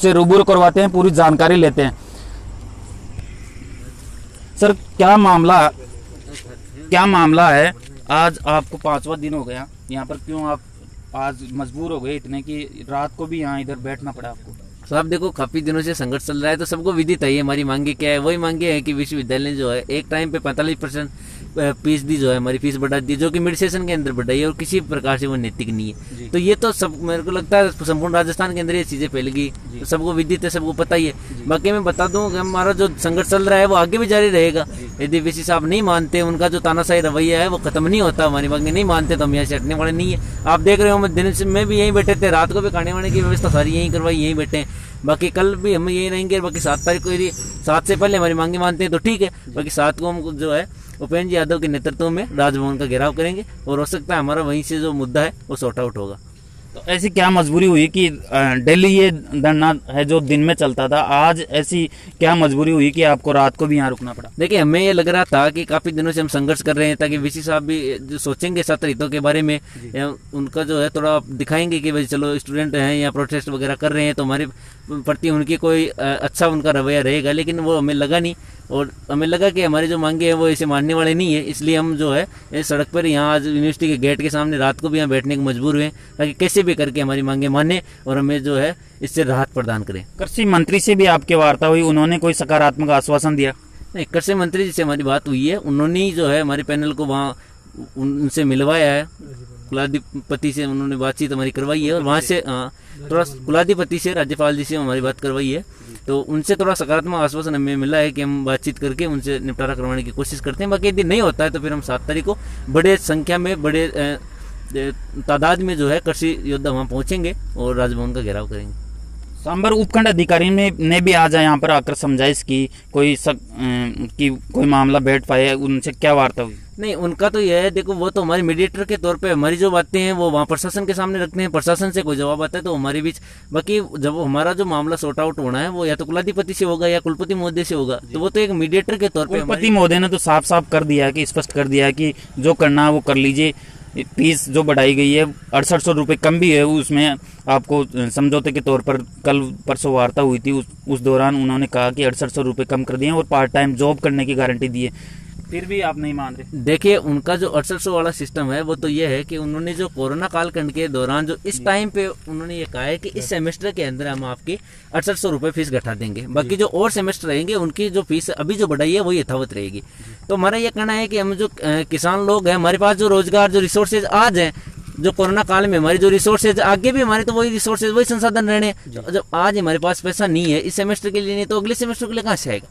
से रूबरू करवाते हैं, पूरी जानकारी लेते हैं। सर क्या मामला है? आज आपको 5वां दिन हो गया यहाँ पर, क्यों आप आज मजबूर हो गए इतने कि रात को भी यहाँ इधर बैठना पड़ा आपको? साहब देखो, काफी दिनों से संघर्ष चल रहा है, तो सबको विदित है हमारी मांगे क्या है। वही मांगे है कि विश्वविद्यालय जो है एक टाइम पे 45% फीसदी जो है हमारी फीस बढ़ा दी, जो कि मेडिटेशन के अंदर बढ़ाई है और किसी प्रकार से वो नैतिक नहीं है। तो ये तो सब मेरे को लगता है संपूर्ण राजस्थान के अंदर ये चीजें फैल गई, तो सबको विदित है, सबको पता ही है। बाकी मैं बता दूं कि हमारा जो संघर्ष चल रहा है वो आगे भी जारी रहेगा। यदि वीसी साहब नहीं मानते, उनका जो तानाशाही रवैया है वो खत्म नहीं होता, हमारी मांगे नहीं मानते तो हम यहाँ से हटने वाले नहीं है। आप देख रहे हो, हम दिन में भी यहीं बैठे थे, रात को भी खाने वाने की व्यवस्था सारी यहीं करवाई, यहीं बैठे हैं। बाकी कल भी हम यही रहेंगे। बाकी 7 तारीख को यदि 7 से पहले हमारी मांगे मानते हैं तो ठीक है, बाकी 7 को हम जो है उपेंद्र यादव के नेतृत्व में राजभवन का घेराव करेंगे और हो सकता है हमारा वहीं से जो मुद्दा है वो सॉर्ट आउट होगा। तो ऐसी क्या मजबूरी हुई कि डेली ये धरना है जो दिन में चलता था, आज ऐसी क्या मजबूरी हुई कि आपको रात को भी यहाँ रुकना पड़ा? देखिए, हमें ये लग रहा था कि काफी दिनों से हम संघर्ष कर रहे हैं, ताकि वीसी साहब भी जो सोचेंगे छात्र हितों के बारे में, उनका जो है थोड़ा दिखाएंगे कि भाई चलो स्टूडेंट हैं या प्रोटेस्ट वगैरह कर रहे हैं तो हमारे प्रति उनकी कोई अच्छा उनका रवैया रहेगा, लेकिन वो हमें लगा नहीं। और हमें लगा कि हमारी जो मांगे हैं वो इसे मानने वाले नहीं है, इसलिए हम जो है इस सड़क पर यहाँ आज यूनिवर्सिटी के गेट के सामने रात को भी यहाँ बैठने को मजबूर हुए, ताकि कैसे भी करके हमारी मांगे माने और हमें जो है इससे राहत प्रदान करें। कृषि मंत्री से भी आपकी वार्ता हुई, उन्होंने कोई सकारात्मक आश्वासन दिया? नहीं, कृषि मंत्री जी से हमारी बात हुई है, उन्होंने ही जो है हमारे पैनल को वहाँ उनसे मिलवाया है, कुलाधिपति से उन्होंने बातचीत हमारी करवाई है और वहाँ से थोड़ा कुलाधिपति से, राज्यपाल जी से हमारी बात करवाई है, तो उनसे थोड़ा सकारात्मक आश्वासन हमें मिला है कि हम बातचीत करके उनसे निपटारा करवाने की कोशिश करते हैं। बाकी यदि नहीं होता है तो फिर हम 7 तारीख को बड़े संख्या में, बड़े तादाद में जो है कृषि योद्धा वहाँ पहुँचेंगे और राजभवन का घेराव करेंगे। सांबर उपखंड अधिकारी ने भी आज यहाँ पर आकर समझाइश की, कोई मामला बैठ पाए, उनसे क्या वार्ता हुई? नहीं, उनका तो यह है, देखो वो तो हमारे मीडिएटर के तौर पे हमारी जो बातें हैं वो वहाँ प्रशासन के सामने रखते हैं, प्रशासन से कोई जवाब आता है तो हमारे बीच। बाकी जब हमारा जो मामला सॉर्ट आउट होना है वो या तो कुलाधिपति से होगा या कुलपति महोदय से होगा, तो वो तो एक मीडिएटर के तौर पर। कुलपति महोदय ने तो साफ साफ कर दिया है कि स्पष्ट कर दिया है कि जो करना है वो कर लीजिए। फीस जो बढ़ाई गई है 6800 रुपये कम भी है, उसमें आपको समझौते के तौर पर कल परसों वार्ता हुई थी, उस दौरान उन्होंने कहा कि 6800 रुपये कम कर दिए और पार्ट टाइम जॉब करने की गारंटी दी है, फिर भी आप नहीं मान रहे। देखिए, उनका जो 6800 वाला सिस्टम है वो तो ये है कि उन्होंने जो कोरोना कालखंड के दौरान जो इस टाइम पे उन्होंने ये कहा है कि इस सेमेस्टर के अंदर हम आपकी 6800 रुपये फीस घटा देंगे, बाकी जो और सेमेस्टर रहेंगे उनकी जो फीस अभी जो बढ़ाई है वो यथावत रहेगी। तो हमारा ये कहना है कि हम जो किसान लोग हैं, हमारे पास जो रोजगार, जो रिसोर्सेज आज हैं, जो कोरोना काल में हमारी जो रिसोर्सेज, आगे भी हमारे तो वही रिसोर्सेज, वही संसाधन रहने, जब आज हमारे पास पैसा नहीं है इस सेमेस्टर के लिए, नहीं तो अगले सेमेस्टर के लिए कहाँ से आएगा?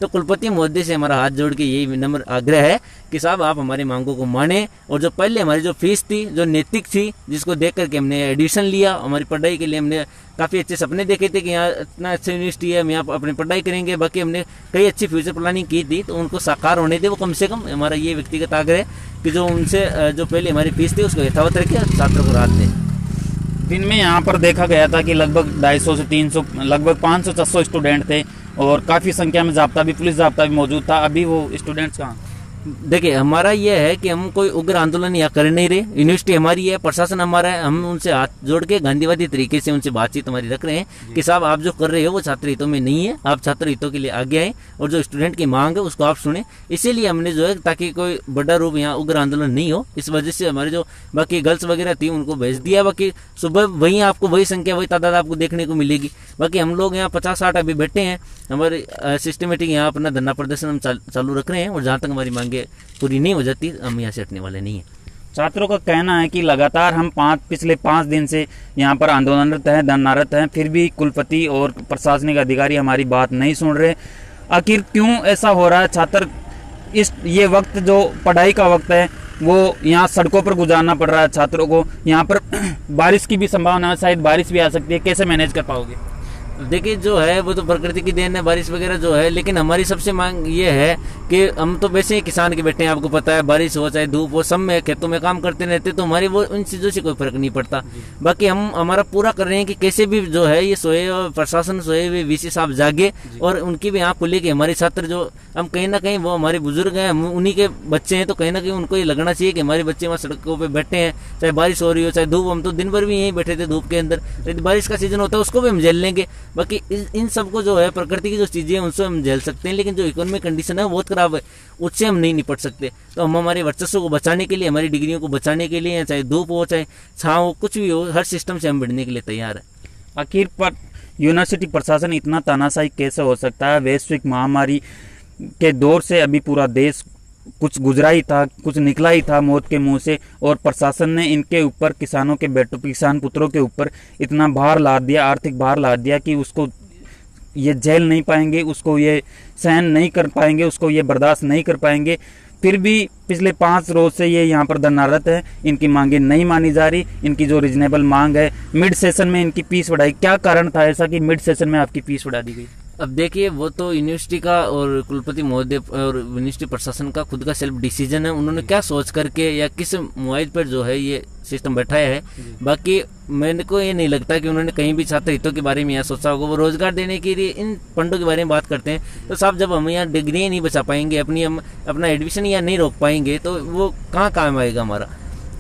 तो कुलपति महोदय से हमारा हाथ जोड़ के यही विनम्र आग्रह है कि साहब आप हमारी मांगों को माने, और जो पहले हमारी जो फीस थी, जो नैतिक थी, जिसको देख करके हमने एडिशन लिया, हमारी पढ़ाई के लिए हमने काफ़ी अच्छे सपने देखे थे कि यहाँ इतना अच्छा यूनिवर्सिटी है, हम यहाँ अपनी पढ़ाई करेंगे, बाकी हमने कई अच्छी फ्यूचर प्लानिंग की थी, तो उनको साकार होने दे वो कम से कम। हमारा ये व्यक्तिगत आग्रह है कि जो उनसे जो पहले हमारी फीस थी उसको यथावत रखे, छात्रों को राहत दें। दिन में यहाँ पर देखा गया था कि लगभग 250 से 300, लगभग 500-600 स्टूडेंट थे और काफ़ी संख्या में जाब्ता भी, पुलिस जाब्ता भी मौजूद था। अभी वो स्टूडेंट्स कहाँ? देखिए, हमारा ये है कि हम कोई उग्र आंदोलन या कर नहीं रहे, यूनिवर्सिटी हमारी है, प्रशासन हमारा है, हम उनसे हाथ जोड़ के गांधीवादी तरीके से उनसे बातचीत हमारी रख रहे हैं कि साहब आप जो कर रहे हो वो छात्र हितों में नहीं है, आप छात्र हितों के लिए आगे आए और जो स्टूडेंट की मांग है उसको आप सुने। इसीलिए हमने जो है, ताकि कोई बड़ा रूप यहाँ उग्र आंदोलन नहीं हो, इस वजह से हमारे जो बाकी गर्ल्स वगैरह थी उनको भेज दिया। बाकी सुबह वही आपको वही संख्या, वही तादाद आपको देखने को मिलेगी। बाकी हम लोग यहाँ 50-60 अभी बैठे हैं, हमारे सिस्टमिक यहाँ अपना धरना प्रदर्शन हम चालू रख रहे हैं और जहाँ तक हमारी मांगे पूरी नहीं हो जाती हम यहाँ से हटने वाले नहीं हैं। छात्रों का कहना है कि लगातार हम पिछले 5 दिन से यहाँ पर आंदोलनरत हैं, धरनारत हैं, फिर भी कुलपति और प्रशासनिक अधिकारी हमारी बात नहीं सुन रहे। आखिर क्यों ऐसा हो रहा है? छात्र ये वक्त जो पढ़ाई का वक्त है वो यहाँ सड़कों पर गुजारना पड़ रहा है छात्रों को। यहाँ पर बारिश की भी संभावना है, शायद बारिश भी आ सकती है, कैसे मैनेज कर पाओगे? देखिए, जो है वो तो प्रकृति की देन है, बारिश वगैरह जो है, लेकिन हमारी सबसे मांग ये है कि हम तो वैसे ही किसान के बेटे हैं, आपको पता है, बारिश हो चाहे धूप हो, सब में खेतों में काम करते रहते, तो हमारी वो उन चीज़ों से कोई फर्क नहीं पड़ता। बाकी हम हमारा पूरा कर रहे हैं कि कैसे भी जो है ये सोए, प्रशासन सोए हुए, वीसी साहब जागे और उनकी भी आँख खुले कि हमारे छात्र जो, हम कहीं ना कहीं वो हमारे बुजुर्ग हैं, उन्हीं के बच्चे हैं, तो कहीं ना कहीं उनको ये लगना चाहिए कि हमारे बच्चे वहाँ सड़कों पर बैठे हैं, चाहे बारिश हो रही हो चाहे धूप। हम तो दिन भर भी यहीं बैठे थे धूप के अंदर, यदि बारिश का सीजन होता है उसको भी हम झेल लेंगे। बाकी इन सबको जो है प्रकृति की जो चीज़ें हैं उनसे हम झेल सकते हैं, लेकिन जो इकोनॉमिक कंडीशन है वो बहुत खराब है, उससे हम नहीं निपट सकते। तो हम हमारे वर्चस्व को बचाने के लिए, हमारी डिग्रियों को बचाने के लिए, चाहे धूप हो चाहे छाँव हो, कुछ भी हो, हर सिस्टम से हम भिड़ने के लिए तैयार है। आखिर पर यूनिवर्सिटी प्रशासन इतना तानाशाही कैसे हो सकता है? वैश्विक महामारी के दौर से अभी पूरा देश कुछ गुजरा ही था, कुछ निकला ही था मौत के मुंह से, और प्रशासन ने इनके ऊपर, किसानों के बेटों, किसान पुत्रों के ऊपर इतना भार लाद दिया, आर्थिक भार लाद दिया कि उसको ये झेल नहीं पाएंगे, उसको ये सहन नहीं कर पाएंगे, उसको ये बर्दाश्त नहीं कर पाएंगे। फिर भी पिछले 5 रोज से ये यहाँ पर धरनारत है, इनकी मांगे नहीं मानी जा रही। इनकी जो रीजनेबल मांग है, मिड सेशन में इनकी फीस बढ़ाई, क्या कारण था ऐसा कि मिड सेशन में आपकी फीस बढ़ा दी गई? अब देखिए, वो तो यूनिवर्सिटी का और कुलपति महोदय और यूनिवर्सिटी प्रशासन का खुद का सेल्फ डिसीजन है, उन्होंने क्या सोच करके या किस मुआवजे पर जो है ये सिस्टम बैठाया है। बाकी मेरे को ये नहीं लगता कि उन्होंने कहीं भी छात्र हितों के बारे में यहाँ सोचा होगा। वो रोजगार देने के लिए इन फंडों के बारे में बात करते हैं, तो साहब जब हम यहाँ डिग्री नहीं बचा पाएंगे, अपना एडमिशन यहाँ नहीं रोक पाएंगे, तो वो कहाँ काम आएगा हमारा।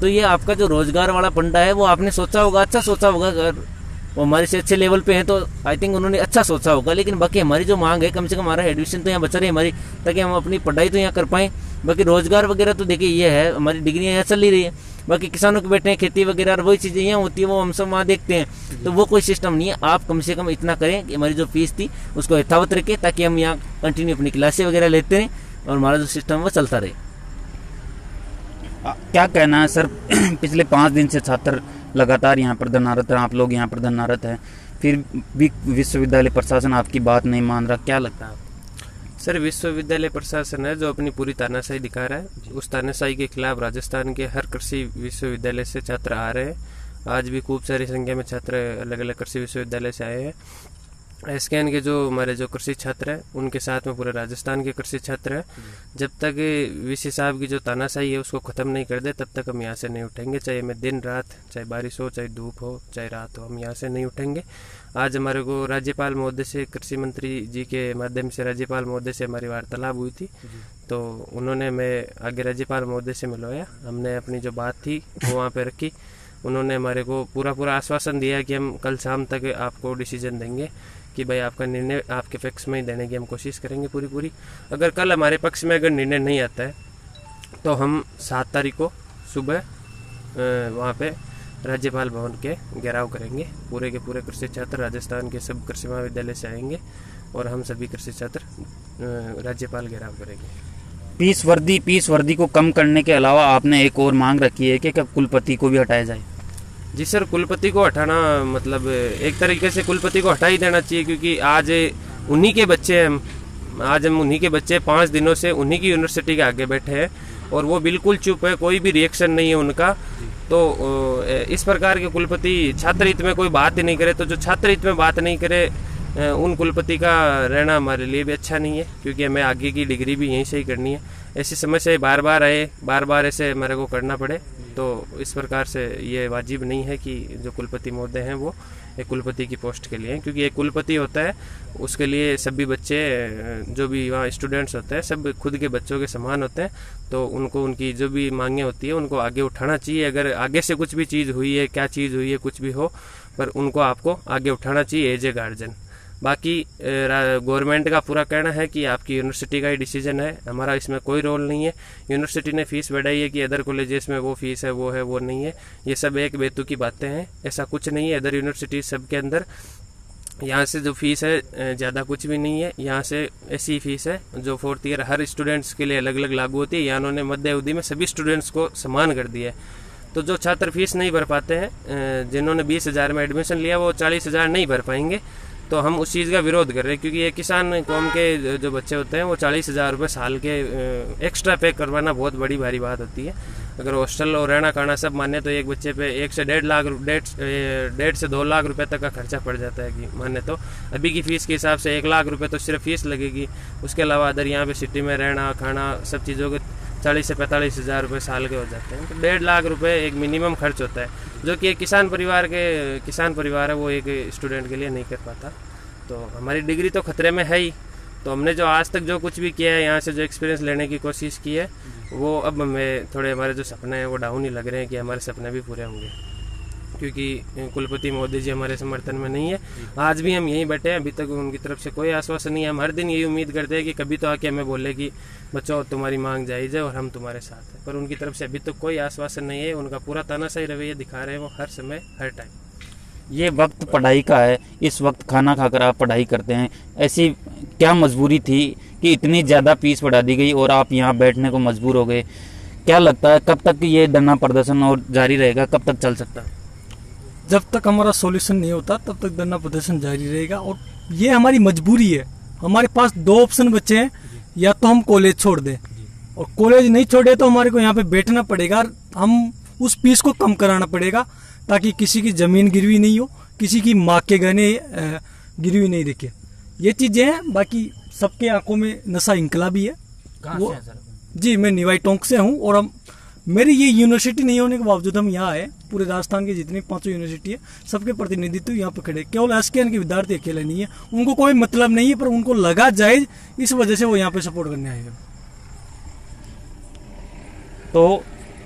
तो ये आपका जो रोजगार वाला फंडा है वो आपने सोचा होगा, अच्छा सोचा होगा, अगर वो हमारे से अच्छे लेवल पे हैं तो आई थिंक उन्होंने अच्छा सोचा होगा। लेकिन बाकी हमारी जो मांग है, कम से कम हमारा एडमिशन तो यहाँ बचा रहे हमारी, ताकि हम अपनी पढ़ाई तो यहाँ कर पाएँ। बाकी रोजगार वगैरह तो देखिए ये है, हमारी डिग्रियाँ यहाँ चल ही रही है। बाकी किसानों के बैठे हैं, खेती वगैरह और वही चीज़ें यहाँ होती है, वो हम सब वहाँ देखते हैं। तो वो कोई सिस्टम नहीं है। आप कम से कम इतना करें कि हमारी जो फीस थी उसको यथावत रखें, ताकि हम यहाँ कंटिन्यू अपनी क्लासें वगैरह लेते रहें और हमारा जो सिस्टम है वो चलता रहे। क्या कहना है सर? पिछले 5 दिन से छात्र लगातार यहाँ पर धरनारत हैं, आप लोग यहाँ पर धरनारत हैं, फिर भी विश्वविद्यालय प्रशासन आपकी बात नहीं मान रहा, क्या लगता है? सर, विश्वविद्यालय प्रशासन है जो अपनी पूरी तानाशाही दिखा रहा है। उस तानाशाही के खिलाफ राजस्थान के हर कृषि विश्वविद्यालय से छात्र आ रहे हैं। आज भी खूब सारी संख्या में छात्र अलग अलग कृषि विश्वविद्यालय से आए हैं। एसकेएन के जो हमारे जो कृषि छात्र हैं, उनके साथ में पूरे राजस्थान के कृषि छात्र हैं। जब तक वीसी साहब की जो तानाशाही है उसको ख़त्म नहीं कर दे, तब तक हम यहाँ से नहीं उठेंगे। चाहे हमें दिन रात, चाहे बारिश हो, चाहे धूप हो, चाहे रात हो, हम यहाँ से नहीं उठेंगे। आज हमारे को राज्यपाल महोदय से, कृषि मंत्री जी के माध्यम से राज्यपाल महोदय से हमारी वार्तालाप हुई थी। तो उन्होंने मैं आगे राज्यपाल महोदय से मिलवाया, हमने अपनी जो बात थी वो वहाँ पे रखी। उन्होंने हमारे को पूरा आश्वासन दिया कि हम कल शाम तक आपको डिसीजन देंगे कि भाई आपका निर्णय आपके पक्ष में ही देने की हम कोशिश करेंगे पूरी। अगर कल हमारे पक्ष में अगर निर्णय नहीं आता है तो हम 7 तारीख को सुबह वहाँ पे राज्यपाल भवन के घेराव करेंगे। पूरे के पूरे कृषि छात्र राजस्थान के सब कृषि महाविद्यालय से आएंगे और हम सभी कृषि छात्र राज्यपाल घेराव करेंगे। फीस वर्दी को कम करने के अलावा आपने एक और मांग रखी है कि कुलपति को भी हटाया जाए। जी सर, कुलपति को हटाना मतलब एक तरीके से कुलपति को हटा ही देना चाहिए, क्योंकि आज उन्हीं के बच्चे हम उन्हीं के बच्चे 5 दिनों से उन्हीं की यूनिवर्सिटी के आगे बैठे हैं और वो बिल्कुल चुप है, कोई भी रिएक्शन नहीं है उनका। तो इस प्रकार के कुलपति छात्र हित में कोई बात ही नहीं करे, तो जो छात्र हित में बात नहीं करे उन कुलपति का रहना हमारे लिए भी अच्छा नहीं है, क्योंकि हमें आगे की डिग्री भी यहीं से ही करनी है। ऐसी समस्या बार बार ऐसे हमारे को करना पड़े, तो इस प्रकार से ये वाजिब नहीं है कि जो कुलपति महोदय हैं वो एक कुलपति की पोस्ट के लिए हैं, क्योंकि एक कुलपति होता है उसके लिए सभी बच्चे जो भी वहाँ स्टूडेंट्स होते हैं सब खुद के बच्चों के समान होते हैं। तो उनको उनकी जो भी मांगे होती है उनको आगे उठाना चाहिए। अगर आगे से कुछ भी चीज़ हुई है, क्या चीज़ हुई है, कुछ भी हो, पर उनको आपको आगे उठाना चाहिए एज ए गार्जियन। बाकी गवर्नमेंट का पूरा कहना है कि आपकी यूनिवर्सिटी का ही डिसीजन है, हमारा इसमें कोई रोल नहीं है। यूनिवर्सिटी ने फीस बढ़ाई है कि अदर कॉलेजेस में वो फीस है, वो नहीं है, ये सब एक बेतुकी बातें हैं। ऐसा कुछ नहीं है। अदर यूनिवर्सिटी सब के अंदर यहाँ से जो फीस है ज़्यादा कुछ भी नहीं है। यहाँ से ऐसी फीस है जो 4th ईयर हर स्टूडेंट्स के लिए अलग अलग लागू होती है। यहाँ उन्होंने मध्य अवधि में सभी स्टूडेंट्स को समान कर दिया है। तो जो छात्र फीस नहीं भर पाते हैं, जिन्होंने 20,000 में एडमिशन लिया वो 40,000 नहीं भर पाएंगे। तो हम उस चीज़ का विरोध कर रहे हैं, क्योंकि ये किसान कौम के जो बच्चे होते हैं वो 40,000 रुपये साल के एक्स्ट्रा पे करवाना बहुत बड़ी भारी बात होती है। अगर हॉस्टल और रहना खाना सब माने तो एक बच्चे पे 1 से 1.5 से 2 लाख रुपए तक का खर्चा पड़ जाता है कि माने तो। अभी की फ़ीस के हिसाब से 1 लाख रुपए तो सिर्फ फीस लगेगी। उसके अलावा अदर यहाँ पे सिटी में रहना खाना सब चीज़ों के 40 से 45,000 रुपये साल के हो जाते हैं। तो 1.5 लाख रुपए एक मिनिमम खर्च होता है, जो कि एक किसान परिवार है वो एक स्टूडेंट के लिए नहीं कर पाता। तो हमारी डिग्री तो खतरे में है ही। तो हमने जो आज तक जो कुछ भी किया है, यहाँ से जो एक्सपीरियंस लेने की कोशिश की है, वो अब हमें थोड़े हमारे जो सपने हैं वो डाउन ही लग रहे हैं कि हमारे सपने भी पूरे होंगे। क्योंकि कुलपति महोदय जी हमारे समर्थन में नहीं है। आज भी हम यहीं बैठे हैं, अभी तक उनकी तरफ से कोई आश्वासन नहीं है। हम हर दिन यही उम्मीद करते हैं कि कभी तो आके हमें बोले कि बच्चों तुम्हारी मांग जायज़ है और हम तुम्हारे साथ हैं, पर उनकी तरफ से अभी तक कोई आश्वासन नहीं है। उनका पूरा तानाशाही रवैया दिखा रहे हैं वो हर समय हर टाइम। ये वक्त पढ़ाई का है, इस वक्त खाना खाकर आप पढ़ाई करते हैं, ऐसी क्या मजबूरी थी कि इतनी ज़्यादा फीस बढ़ा दी गई और आप यहाँ बैठने को मजबूर हो गए? क्या लगता है कब तक ये धरना प्रदर्शन और जारी रहेगा, कब तक चल सकता है? जब तक हमारा सॉल्यूशन नहीं होता तब तक धरना प्रदर्शन जारी रहेगा। और ये हमारी मजबूरी है। हमारे पास दो ऑप्शन बचे हैं, या तो हम कॉलेज छोड़ दें, और कॉलेज नहीं छोड़े तो हमारे को यहाँ पे बैठना पड़ेगा। हम उस फीस को कम कराना पड़ेगा ताकि किसी की जमीन गिरवी नहीं हो, किसी की माँ के गहने गिरवी नहीं दिखे। ये चीजें हैं। बाकी सबके आंखों में नशा इंकलाबी है। कहाँ से हैं सर? जी, मैं निवाई टोंक से हूँ। और हम मेरी ये यूनिवर्सिटी नहीं होने के बावजूद हम यहाँ आए। पूरे राजस्थान की जितनी 5 यूनिवर्सिटी है सबके प्रतिनिधित्व यहाँ पे खड़े। केवल एसकेएन के विद्यार्थी अकेले नहीं है, उनको कोई मतलब नहीं है, पर उनको लगा जायज, इस वजह से वो यहाँ पे सपोर्ट करने आए हैं। तो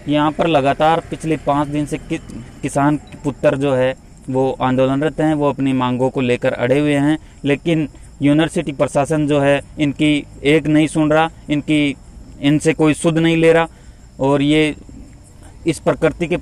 यहाँ पर लगातार पिछले 5 दिन से किसान पुत्र जो है वो आंदोलनरत हैं, वो अपनी मांगों को लेकर अड़े हुए हैं, लेकिन यूनिवर्सिटी प्रशासन जो है इनकी एक नहीं सुन रहा, इनसे कोई सुध नहीं ले रहा। और ये इस प्रकृति के